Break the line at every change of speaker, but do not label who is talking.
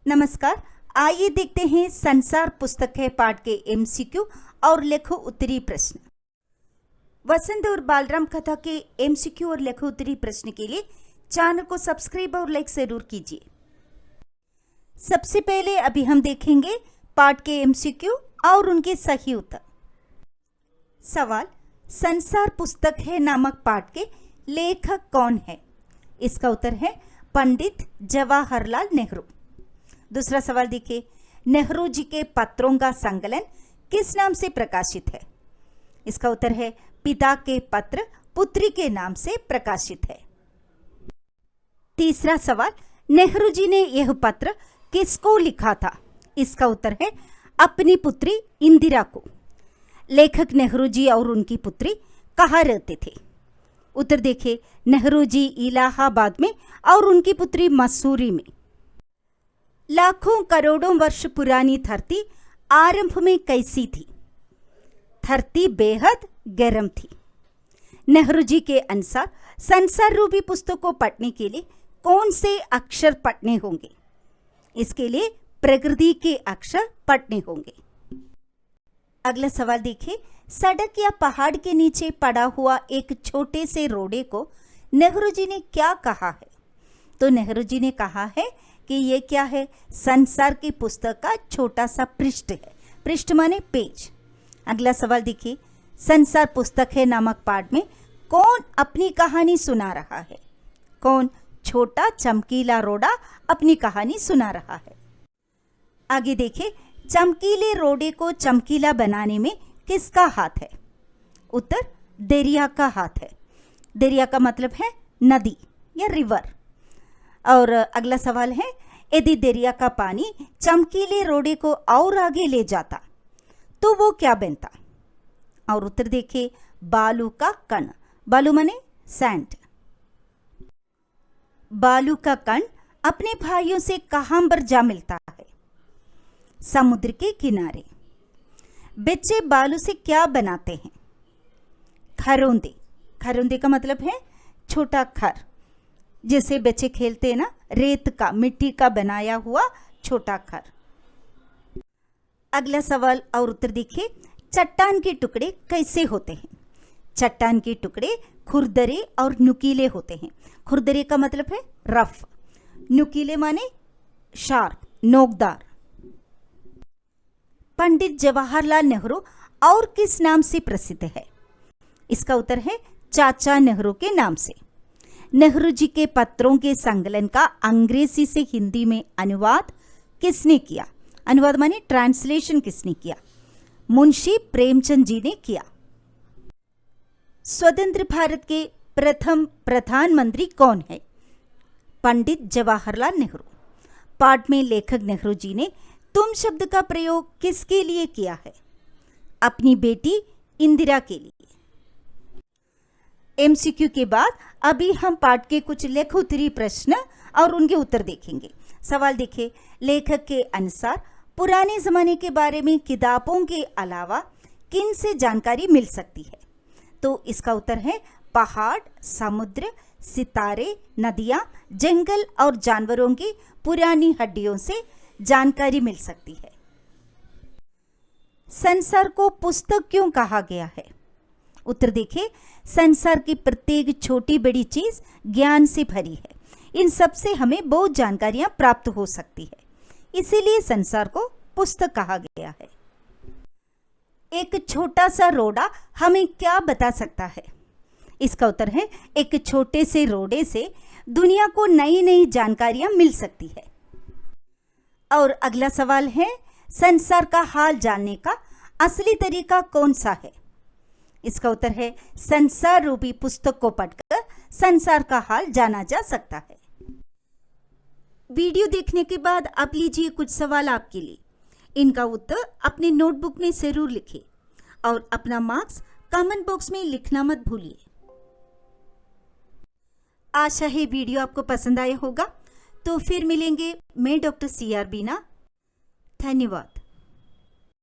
नमस्कार। आइए देखते हैं संसार पुस्तक है पाठ के एमसीक्यू और लेखो उत्तरी प्रश्न। वसंत और बालराम कथा के एमसीक्यू और लेखो उत्तरी प्रश्न के लिए चैनल को सब्सक्राइब और लाइक जरूर कीजिए। सबसे पहले अभी हम देखेंगे पाठ के एमसीक्यू और उनके सही उत्तर। सवाल, संसार पुस्तक है नामक पाठ के लेखक कौन है? इसका उत्तर है पंडित जवाहरलाल नेहरू। दूसरा सवाल देखिए, नेहरू जी के पत्रों का संकलन किस नाम से प्रकाशित है? इसका उत्तर है पिता के पत्र पुत्री के नाम से प्रकाशित है। तीसरा सवाल, नेहरू जी ने यह पत्र किसको लिखा था? इसका उत्तर है अपनी पुत्री इंदिरा को। लेखक नेहरू जी और उनकी पुत्री कहाँ रहते थे? उत्तर देखिए, नेहरू जी इलाहाबाद में और उनकी पुत्री मसूरी में। लाखों करोड़ों वर्ष पुरानी धरती आरंभ में कैसी थी? धरती बेहद गर्म थी। नेहरू जी के अनुसार संसार रूपी पुस्तक को पढ़ने के लिए कौन से अक्षर पढ़ने होंगे? इसके लिए प्रकृति के अक्षर पढ़ने होंगे। अगला सवाल देखिए, सड़क या पहाड़ के नीचे पड़ा हुआ एक छोटे से रोड़े को नेहरू जी ने क्या कहा है? तो नेहरू जी ने कहा है कि ये क्या है? संसार की पुस्तक का छोटा सा पृष्ठ है। पृष्ठ माने पेज। अगला सवाल देखिए, संसार पुस्तक है नामक पाठ में कौन अपनी कहानी सुना रहा है? कौन? छोटा चमकीला रोड़ा अपनी कहानी सुना रहा है। आगे देखिए, चमकीले रोड़े को चमकीला बनाने में किसका हाथ है? उत्तर दरिया का हाथ है। दरिया का मतलब है नदी या रिवर। और अगला सवाल है, यदि दरिया का पानी चमकीले रोड़े को और आगे ले जाता तो वो क्या बनता? और उत्तर देखिए, बालू का कण। बालू माने सैंड। बालू का कण अपने भाइयों से कहां पर जा मिलता है? समुद्र के किनारे। बच्चे बालू से क्या बनाते हैं? खरोंदे। खरोंदे का मतलब है छोटा घर, जैसे बच्चे खेलते हैं ना, रेत का, मिट्टी का बनाया हुआ छोटा घर। अगला सवाल और उत्तर देखिए, चट्टान के टुकड़े कैसे होते हैं? चट्टान के टुकड़े खुरदरे और नुकीले होते हैं। खुरदरे का मतलब है रफ, नुकीले माने शार्प, नोकदार। पंडित जवाहरलाल नेहरू और किस नाम से प्रसिद्ध है? इसका उत्तर है चाचा नेहरू के नाम से। नेहरू जी के पत्रों के संकलन का अंग्रेजी से हिंदी में अनुवाद किसने किया? अनुवाद माने ट्रांसलेशन किसने किया? मुंशी प्रेमचंद जी ने किया। स्वतंत्र भारत के प्रथम प्रधानमंत्री कौन है? पंडित जवाहरलाल नेहरू। पाठ में लेखक नेहरू जी ने तुम शब्द का प्रयोग किसके लिए किया है? अपनी बेटी इंदिरा के लिए। एमसीक्यू के बाद अभी हम पाठ के कुछ लेखोत्तरी प्रश्न और उनके उत्तर देखेंगे। सवाल देखिए, लेखक के अनुसार पुराने जमाने के बारे में किताबों के अलावा किन से जानकारी मिल सकती है? तो इसका उत्तर है पहाड़, समुद्र, सितारे, नदियां, जंगल और जानवरों की पुरानी हड्डियों से जानकारी मिल सकती है। संसार को पुस्तक क्यों कहा गया है? उत्तर देखिए, संसार की प्रत्येक छोटी बड़ी चीज ज्ञान से भरी है। इन सब से हमें बहुत जानकारियां प्राप्त हो सकती है, इसीलिए संसार को पुस्तक कहा गया है। एक छोटा सा रोड़ा हमें क्या बता सकता है? इसका उत्तर है एक छोटे से रोड़े से दुनिया को नई नई जानकारियां मिल सकती है। और अगला सवाल है, संसार का हाल जानने का असली तरीका कौन सा है? इसका उत्तर है संसार रूपी पुस्तक को पढ़कर संसार का हाल जाना जा सकता है। वीडियो देखने के बाद आप लीजिए कुछ सवाल आपके लिए। इनका उत्तर अपने नोटबुक में जरूर लिखिए और अपना मार्क्स कमेंट बॉक्स में लिखना मत भूलिए। आशा है वीडियो आपको पसंद आया होगा। तो फिर मिलेंगे। मैं डॉक्टर CR बीना। धन्यवाद।